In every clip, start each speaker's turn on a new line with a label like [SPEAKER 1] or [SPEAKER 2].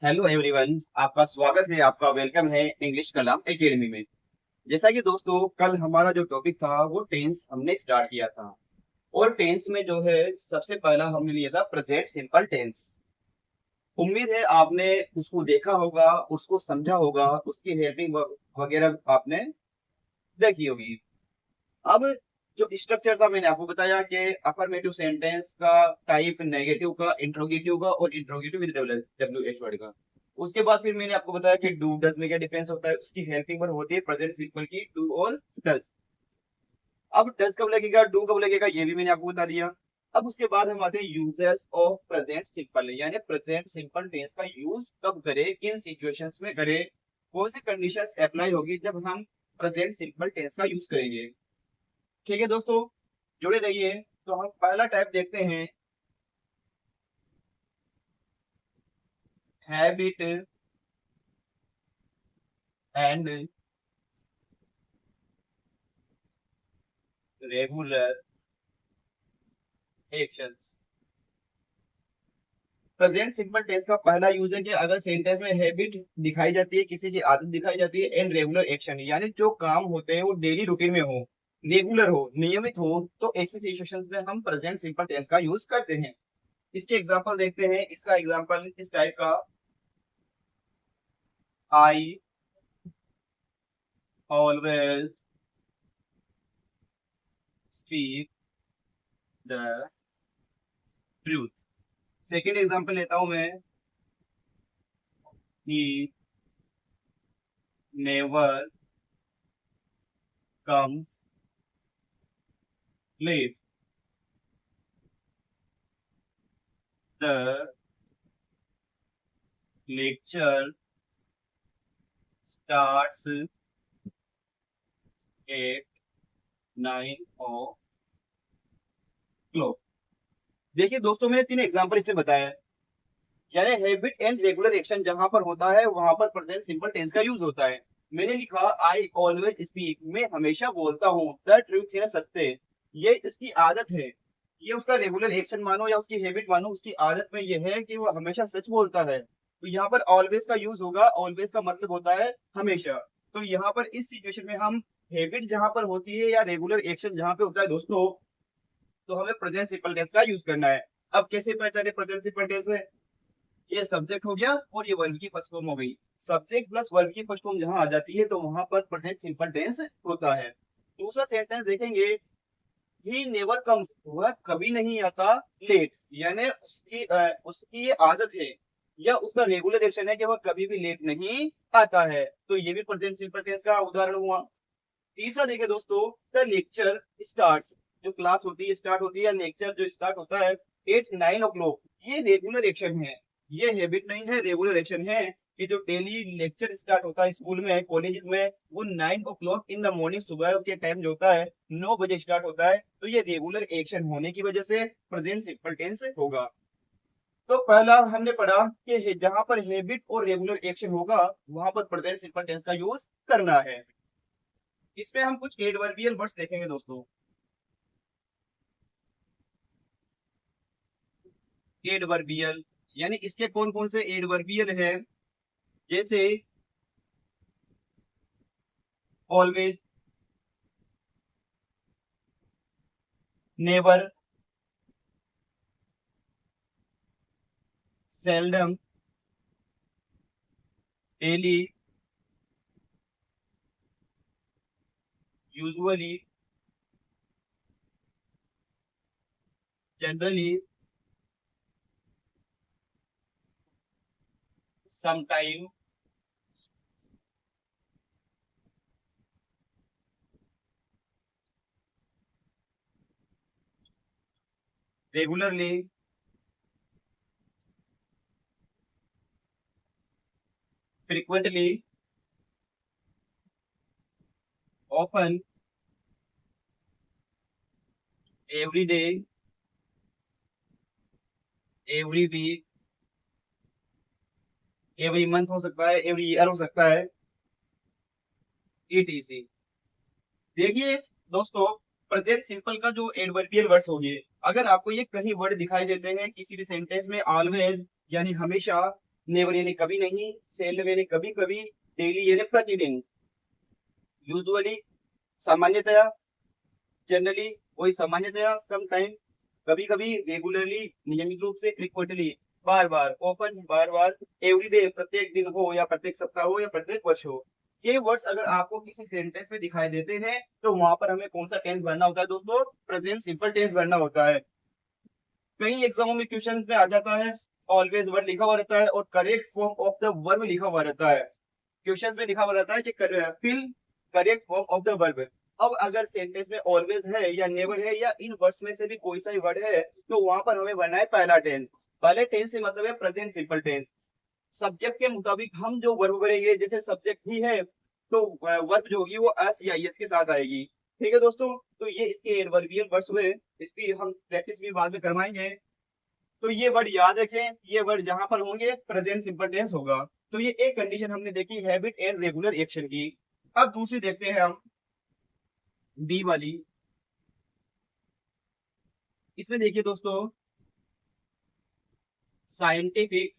[SPEAKER 1] Hello everyone, आपका स्वागत है। आपका वेलकम है इंग्लिश कलाम एकेडमी में। जैसा कि दोस्तों, कल हमारा जो टॉपिक था वो टेंस हमने स्टार्ट किया था। और टेंस में जो है सबसे पहला हमने लिया था प्रेजेंट सिंपल टेंस। उम्मीद है आपने उसको देखा होगा, उसको समझा होगा, उसकी हेल्पिंग वगैरह आपने देखी होगी। अब जो स्ट्रक्चर था मैंने आपको बताया कि अफर्मेटिव सेंटेंस का टाइप नेगेटिव का, इंट्रोगेटिव का और interrogative with W H word का। उसके बाद फिर मैंने आपको बताया कि डू डज में क्या डिफरेंस होता है। उसकी हेल्पिंग वर्ड होती है प्रेजेंट सिंपल की डू और डज। अब डज कब लगेगा, डू कब लगेगा, ये भी मैंने आपको बता दिया। अब उसके बाद हम आते हैं यूजेस ऑफ प्रेजेंट सिंपल, यानी प्रेजेंट सिंपल टेंस का यूज कब करे, किन सिचुएशंस में करे, कौन सी कंडीशंस अप्लाई होगी जब हम प्रेजेंट सिंपल टेंस का यूज करेंगे। ठीक है दोस्तों, जुड़े रहिए। तो हम पहला टाइप देखते हैं, habit and regular actions. Present simple tense का पहला यूज है कि अगर सेंटेंस में हैबिट दिखाई जाती है, किसी की आदत दिखाई जाती है, एंड रेगुलर एक्शन, यानी जो काम होते हैं वो डेली रूटीन में हो, रेगुलर हो, नियमित हो, तो ऐसी सिचुएशंस में हम प्रेजेंट सिंपल टेंस का यूज करते हैं। इसके एग्जांपल देखते हैं। इसका एग्जांपल इस टाइप का, I always speak the truth. Second example लेता हूं मैं, he never comes late, the lecture starts at 9 o'clock। देखिए दोस्तों, मैंने तीन एग्जांपल इसमें बताया है। यानी हैबिट एंड रेगुलर एक्शन जहां पर होता है वहां पर प्रेजेंट सिंपल टेंस का यूज होता है। मैंने लिखा आई ऑलवेज स्पीक, मैं हमेशा बोलता हूँ, द ट्रूथ है सत्य, ये इसकी आदत है। ये उसका रेगुलर एक्शन मानो या उसकी हैबिट मानो, उसकी आदत में ये है कि वो हमेशा सच बोलता है। तो यहाँ पर ऑलवेज का यूज होगा। ऑलवेज का मतलब होता है हमेशा। तो यहाँ पर इस सिचुएशन में हम हैबिट जहां पर होती है या रेगुलर एक्शन जहां पे होता है दोस्तों, तो हमें प्रेजेंट सिंपल टेंस का यूज करना है। अब कैसे पहचाने प्रेजेंट सिंपल टेंस है? ये सब्जेक्ट हो गया और ये वर्ब की फर्स्ट फॉर्म हो गई। सब्जेक्ट प्लस वर्ब की फर्स्ट फॉर्म जहां आ जाती है तो वहां पर प्रेजेंट सिंपल टेंस होता है। दूसरा सेंटेंस देखेंगे, ही नेवर कम्स, वह कभी नहीं आता लेट, यानी उसकी ये आदत है या उसका रेगुलर एक्शन है कि वह कभी भी लेट नहीं आता है। तो ये भी प्रेजेंट सिंपल टेंस का उदाहरण हुआ। तीसरा देखिए दोस्तों, द लेक्चर स्टार्ट, जो क्लास होती है स्टार्ट होती है या लेक्चर जो स्टार्ट होता है 8 9 o'clock, ये रेगुलर एक्शन है। ये हैबिट नहीं है, रेगुलर एक्शन है कि जो डेली लेक्चर स्टार्ट होता है स्कूल में, कॉलेज में, वो 9 o'clock इन द मॉर्निंग, सुबह के टाइम जो होता है 9 बजे स्टार्ट होता है। तो ये रेगुलर एक्शन होने की वजह से प्रेजेंट सिंपल टेंस होगा। तो पहला हमने पढ़ा कि जहां पर हैबिट और रेगुलर एक्शन होगा वहां पर प्रेजेंट सिंपल टेंस का यूज करना है। इसमें हम कुछ एडवर्बियल वर्ड्स देखेंगे दोस्तों। एडवर्बियल यानी इसके कौन कौन से एडवर्बियल है, जैसे always, never, seldom, daily, usually, generally, sometime, regularly, frequently, often, every day, every week, every month हो सकता है, एवरी ईयर हो सकता है, ईटीसी। देखिए दोस्तों, प्रेजेंट सिंपल का जो एडवर्बियल वर्ड्स होंगे, अगर आपको ये कहीं वर्ड दिखाई देते हैं किसी भी सेंटेंस में, ऑलवेज यानी हमेशा, नेवर यानी कभी नहीं, सेल्डम यानी कभी कभी, डेली यानी प्रतिदिन, यूजुअली सामान्यतया, जनरली वही सामान्यतया, सम टाइम कभी कभी, रेगुलरली नियमित रूप से, फ्रीक्वेंटली बार बार, ऑफन बार बार, एवरीडे प्रत्येक दिन हो या प्रत्येक सप्ताह हो या प्रत्येक वर्ष हो। ये वर्ड्स अगर आपको किसी सेंटेंस में दिखाई देते हैं तो वहां पर हमें कौन सा टेंस भरना होता है दोस्तों? प्रेजेंट सिंपल टेंस भरना होता है। कई एग्जामों में क्वेश्चन में आ जाता है ऑलवेज वर्ड लिखा हुआ रहता है और correct form of the verb लिखा हुआ रहता है। क्वेश्चन में लिखा हुआ रहता है कि fill correct form of the verb. अब अगर सेंटेंस में ऑलवेज है या नेवर है या इन वर्ड्स में से भी कोई सा ही वर्ड है तो वहां पर हमें भरना है पहला टेंस। पहले टेंस से मतलब है प्रेजेंट सिंपल टेंस। सब्जेक्ट के मुताबिक हम जो वर्ब भरेंगे, जैसे सब्जेक्ट ही है तो वर्ब जो होगी वो एस या एस के साथ आएगी। ठीक है दोस्तों, तो ये इसके एडवर्बियल वर्ड्स हुए। इसकी हम प्रैक्टिस भी बाद में करवाएंगे। तो ये वर्ड याद रखें, ये वर्ड जहां पर होंगे प्रेजेंट सिंपल टेंस होगा। तो ये एक कंडीशन हमने देखी हैबिट एंड रेगुलर एक्शन की। अब दूसरी देखते हैं हम, बी वाली। इसमें देखिए दोस्तों, साइंटिफिक,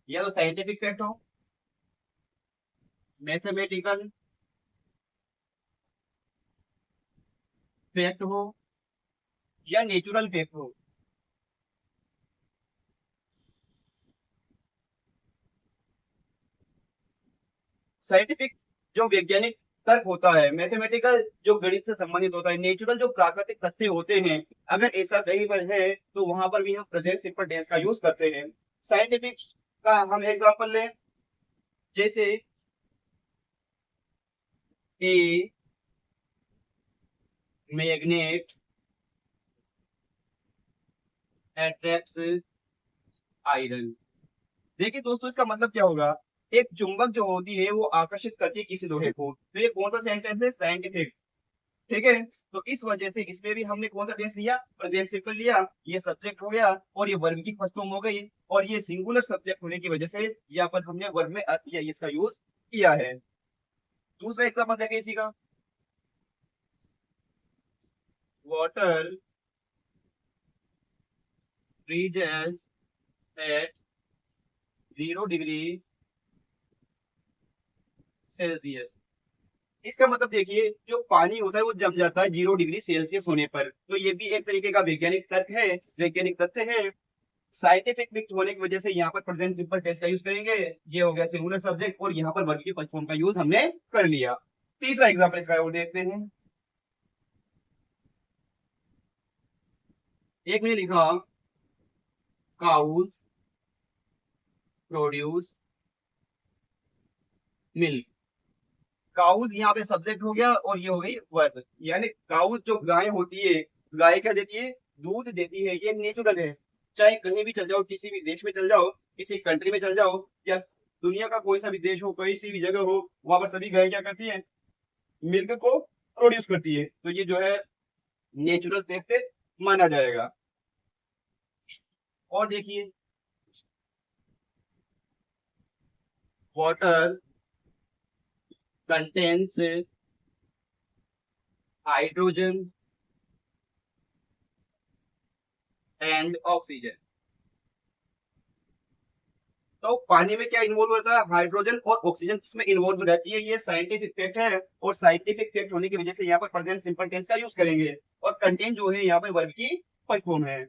[SPEAKER 1] या तो साइंटिफिक फैक्ट हो, मैथमेटिकल फैक्ट हो, या नेचुरल फैक्ट हो। साइंटिफिक जो वैज्ञानिक तर्क होता है, मैथमेटिकल जो गणित से संबंधित होता है, नेचुरल जो प्राकृतिक तथ्य होते हैं, अगर ऐसा कहीं पर है तो वहां पर भी हम प्रेजेंट सिंपल टेंस का यूज करते हैं। साइंटिफिक का हम एग्जांपल लें, जैसे ए मैग्नेट अट्रैक्ट्स आयरन। देखिए दोस्तों, इसका मतलब क्या होगा? एक चुंबक जो होती है वो आकर्षित करती है किसी लोहे को। तो ये कौन सा सेंटेंस है? साइंटिफिक। ठीक है, तो इस वजह से इसमें भी हमने कौन सा टेंस लिया? प्रेजेंट सिंपल लिया। ये सब्जेक्ट हो गया और ये वर्ब की फर्स्ट फॉर्म हो गई, और ये सिंगुलर सब्जेक्ट होने की वजह से यहाँ पर हमने वर्ब में अस या इसका यूज किया है। दूसरा एग्जाम्पल देखें इसी का, water freezes at 0 degree Celsius. इसका मतलब देखिए, जो पानी होता है वो जम जाता है 0 डिग्री सेल्सियस होने पर। तो ये भी एक तरीके का वैज्ञानिक तर्क है, वैज्ञानिक तथ्य है। साइंटिफिक मिक्स होने की वजह से यहाँ पर प्रेजेंट सिंपल टेंस का यूज करेंगे। ये हो गया सिंगुलर सब्जेक्ट, और यहाँ पर वर्ब की फर्स्ट फॉर्म का यूज हमने कर लिया। तीसरा एग्जांपल इसका और देखते हैं। एक ने लिखा काउज प्रोड्यूस मिल्क। काउज यहाँ पे सब्जेक्ट हो गया और ये हो गई वर्ब। यानी काउज जो गाय होती है, गाय क्या देती है? दूध देती है। ये नेचुरल है। चाहे कहीं भी चल जाओ, किसी भी देश में चल जाओ, किसी कंट्री में चल जाओ, या दुनिया का कोई सा भी देश हो, कोई सी भी जगह हो, वहां पर सभी गाय क्या करती है? मिल्क को प्रोड्यूस करती है। तो ये जो है नेचुरल फैक्ट माना जाएगा। और देखिए, water contains hydrogen and oxygen. तो पानी में क्या इन्वॉल्व होता है? हाइड्रोजन और ऑक्सीजन उसमें इन्वॉल्व रहती है। ये साइंटिफिक फैक्ट है, और साइंटिफिक फैक्ट होने की वजह से यहाँ पर प्रेजेंट सिंपल टेंस का यूज करेंगे। और कंटेंट जो है यहाँ पे वर्ब की फर्स्ट फॉर्म है।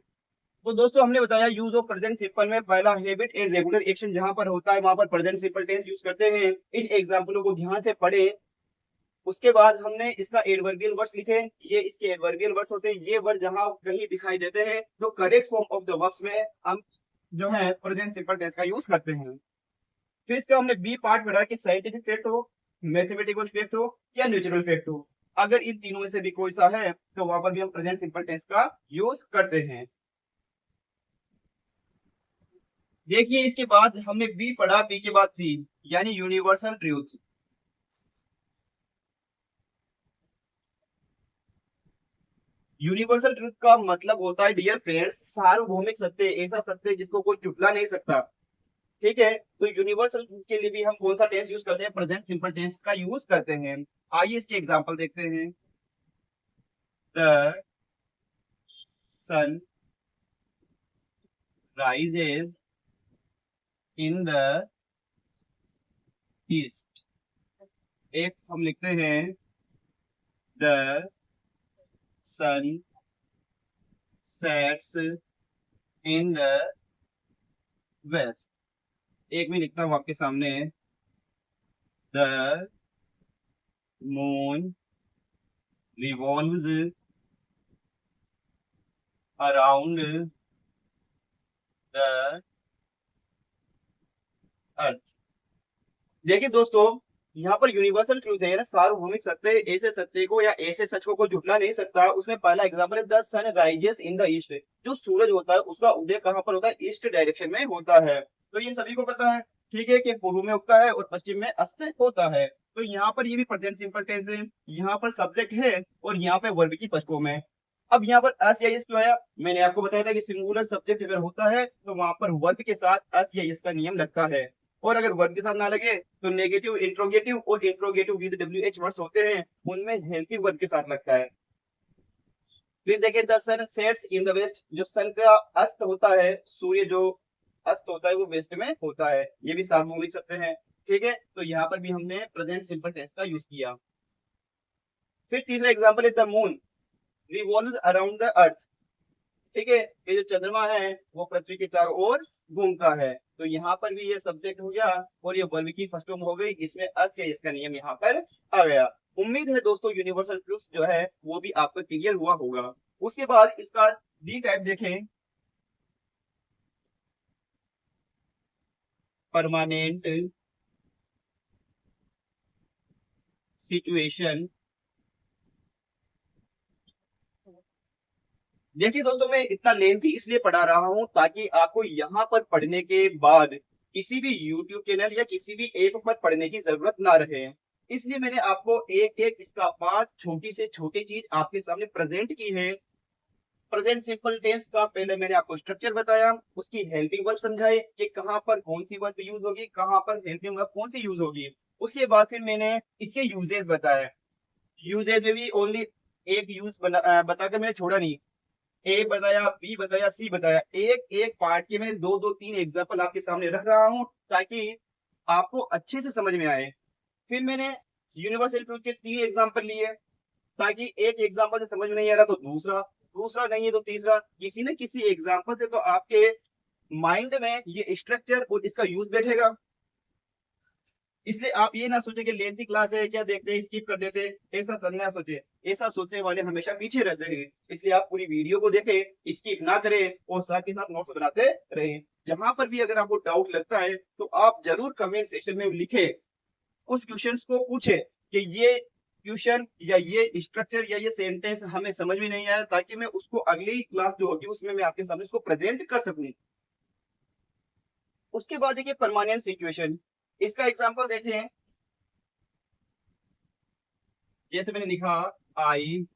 [SPEAKER 1] तो दोस्तों, हमने बताया यूज ऑफ प्रेजेंट सिंपल में पहला हैबिट एंड रेगुलर एक्शन जहां पर होता है वहां पर प्रेजेंट सिंपल टेंस यूज करते हैं। इन एग्जाम्पलों को ध्यान से पढ़े। उसके बाद हमने इसका एडवर्बियल वर्ड्स लिखे। ये इसके एडवर्बियल वर्ड्स होते हैं। ये वर्ड जहां कहीं दिखाई देते हैं तो correct form of the verbs में हम जो है प्रेजेंट सिंपल टेंस का यूज करते हैं। फिर इसका हमने बी पार्ट पढ़ा कि साइंटिफिक फैक्ट हो, मैथमेटिकल फैक्ट हो, या नेचुरल फैक्ट हो। अगर इन तीनों में से भी कोई सा है तो वहां पर भी हम प्रेजेंट सिंपल टेंस का यूज करते हैं। देखिए, इसके बाद हमने बी पढ़ा, बी के बाद सी, यानी यूनिवर्सल ट्रूथ। यूनिवर्सल ट्रूथ का मतलब होता है डियर फ्रेंड्स सार्वभौमिक सत्य, ऐसा सत्य जिसको कोई चुटला नहीं सकता। ठीक है, तो यूनिवर्सल ट्रूथ के लिए भी हम कौन सा टेंस यूज करते हैं? प्रेजेंट सिंपल टेंस का यूज करते हैं। आइए इसके एग्जांपल देखते हैं। The sun rises in the east. एक हम लिखते हैं the sun sets in the west. एक मैं लिखता हूँ आपके सामने the moon revolves around the earth. देखिए दोस्तों, यहाँ पर यूनिवर्सल ट्रूथ है ना, सार्वभौमिक सत्य ऐसे सत्य को या ऐसे सच को झुठला नहीं सकता। उसमें पहला एग्जांपल है the sun rises in the east. जो सूरज होता है उसका उदय कहाँ पर होता है? ईस्ट डायरेक्शन में होता है। तो ये सभी को पता है, ठीक है, कि पूर्व में उगता है और पश्चिम में अस्त होता है। तो यहाँ पर ये भी प्रेजेंट सिंपल टेंस है, यहाँ पर सब्जेक्ट है और यहाँ पे वर्ब की फर्स्ट फॉर्म है। अब यहाँ पर अस या यस क्यों आया? मैंने आपको बताया था कि सिंगुलर सब्जेक्ट अगर होता है तो वहां पर वर्ब के साथ अस या यस का नियम लगता है, और अगर वर्ब के साथ ना लगे तो नेगेटिव इंट्रोगेटिव और इंट्रोगेटिव विद डब्ल्यूएच वर्ड्स होते हैं, उनमें हेल्पिंग वर्ब के साथ लगता है। फिर देखिए the sun sets in the west. जो सन का अस्त होता है, सूर्य जो अस्त होता है वो वेस्ट में होता है। ये भी सार्वभौमिक सत्य है, ठीक है। तो यहाँ पर भी हमने प्रेजेंट सिंपल टेंस का यूज किया। फिर तीसरा एग्जांपल है the moon revolves around the earth. ठीक है, ये जो चंद्रमा है वो पृथ्वी के चारों ओर घूमता है। तो यहाँ पर भी ये सब्जेक्ट हो गया और ये वर्ब की फर्स्ट फॉर्म हो गई, इसमें अस या इसका नियम यहाँ पर आ गया। उम्मीद है दोस्तों यूनिवर्सल ट्रूथ जो है वो भी आपको क्लियर हुआ होगा। उसके बाद इसका डी टाइप देखें, परमानेंट सिचुएशन। देखिए दोस्तों, मैं इतना लेंथी इसलिए पढ़ा रहा हूं ताकि आपको यहाँ पर पढ़ने के बाद किसी भी YouTube चैनल या किसी भी ऐप पर पढ़ने की जरूरत ना रहे। इसलिए मैंने आपको एक एक इसका पार्ट, छोटी से छोटी चीज आपके सामने प्रेजेंट की है। प्रेजेंट सिंपल टेंस का पहले मैंने आपको स्ट्रक्चर बताया, उसकी हेल्पिंग वर्ब समझाए कि कहाँ पर कौन सी वर्ब यूज होगी, कहाँ पर हेल्पिंग वर्ब कौन सी यूज होगी। उसके बाद फिर मैंने इसके यूजेस बताए। यूजेस में भी ओनली एक यूज बताकर मैंने छोड़ा नहीं, ए बताया, बी बताया, सी बताया। एक एक पार्ट के मैं दो दो तीन एग्जांपल आपके सामने रख रहा हूं ताकि आपको अच्छे से समझ में आए। फिर मैंने यूनिवर्सल ट्रूथ के 3 एग्जांपल लिए ताकि एक एग्जांपल से समझ में नहीं आ रहा तो दूसरा, दूसरा नहीं है तो तीसरा, किसी न किसी एग्जांपल से तो आपके माइंड में ये स्ट्रक्चर और इसका यूज बैठेगा। इसलिए आप ये ना सोचे कि लेंथी क्लास है, क्या देखते हैं स्किप कर देते हैं, ऐसा सर ना सोचे। ऐसा सोचने वाले हमेशा पीछे रहते हैं। इसलिए आप पूरी वीडियो को देखें, स्किप ना करें और साथ ही साथ नोट्स बनाते रहें। जहां पर भी अगर आपको डाउट लगता है तो आप जरूर कमेंट सेक्शन में लिखें, उस क्वेश्चन को पूछे कि ये क्वेश्चन या ये स्ट्रक्चर या ये सेंटेंस हमें समझ में नहीं आया, ताकि मैं उसको अगली क्लास जो होगी उसमें मैं आपके सामने उसको प्रेजेंट कर सकूं। उसके बाद देखिए परमानेंट सिचुएशन, इसका एग्जांपल देखें। जैसे मैंने लिखा I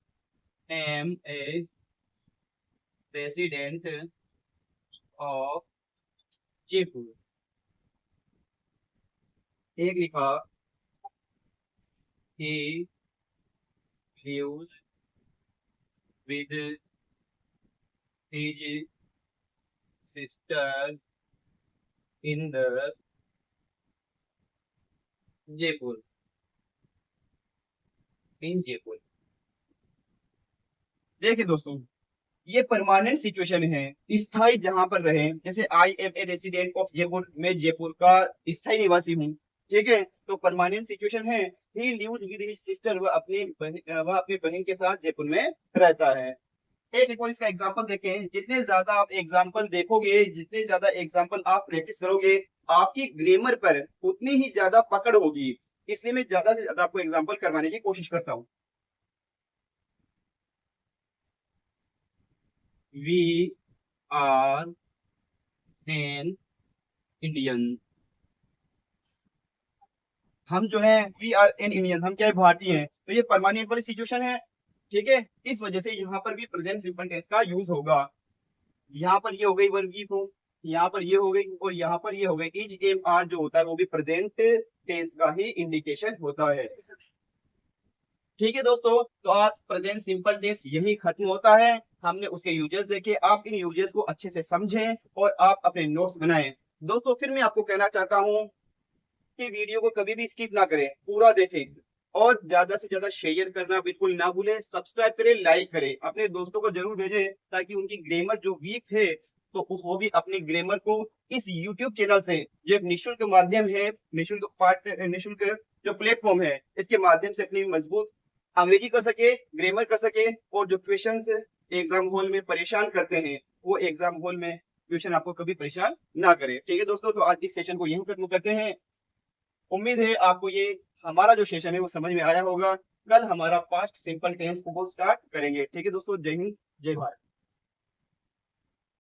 [SPEAKER 1] am a resident of Jaipur. एक लिखा he lives with his sister in the Jaipur, in Jaipur. देखिए दोस्तों, ये परमानेंट सिचुएशन है, स्थायी जहां पर रहे। जैसे I am a resident of Jaipur, मैं जयपुर का स्थायी निवासी हूँ, ठीक है। तो परमानेंट सिचुएशन है। He lives with his sister, वह अपनी बहन के साथ जयपुर में रहता है। एक और इसका एग्जांपल देखें। जितने ज्यादा आप एग्जांपल देखोगे, जितने ज्यादा एग्जांपल आप प्रैक्टिस करोगे, आपकी ग्रामर पर उतनी ही ज्यादा पकड़ होगी। इसलिए मैं ज्यादा से ज्यादा आपको एग्जांपल करवाने की कोशिश करता हूँ। We are an Indian. हम जो है वी आर एन इंडियन, हम क्या है, भारतीय हैं। तो ये परमानेंट वाली सिचुएशन है, ठीक है। इस वजह से यहाँ पर भी प्रेजेंट सिंपल टेंस का यूज होगा। यहाँ पर ये हो गई वर्ब की फॉर्म, यहाँ पर ये हो गई और यहाँ पर ये हो गई। इज एम आर जो होता है वो भी प्रेजेंट टेंस का ही इंडिकेशन होता है। ठीक है दोस्तों, तो आज प्रेजेंट सिंपल टेंस यही खत्म होता है। हमने उसके यूजेस देखे, आप इन यूजेस को अच्छे से समझें और आप अपने नोट्स बनाएं। दोस्तों फिर मैं आपको कहना चाहता हूँ कि वीडियो को कभी भी स्किप ना करें, पूरा देखें और ज्यादा से ज्यादा शेयर करना बिल्कुल ना भूलें। सब्सक्राइब करें, लाइक करें, अपने दोस्तों को जरूर भेजें ताकि उनकी ग्रामर जो वीक है तो वो भी अपनी ग्रामर को इस यूट्यूब चैनल से, जो एक निःशुल्क माध्यम है, निःशुल्क जो प्लेटफॉर्म है, इसके माध्यम से अपनी मजबूत अंग्रेजी कर सके, ग्रामर कर सके और जो क्वेश्चंस एग्जाम हॉल में परेशान करते हैं वो एग्जाम हॉल में क्वेश्चन आपको कभी परेशान ना करे। ठीक है दोस्तों, तो आज इस सेशन को यहीं खत्म करते हैं। उम्मीद है आपको ये हमारा जो सेशन है वो समझ में आया होगा। कल हमारा पास्ट सिंपल टेंस को स्टार्ट करेंगे। ठीक है दोस्तों, जय हिंद, जय भारत।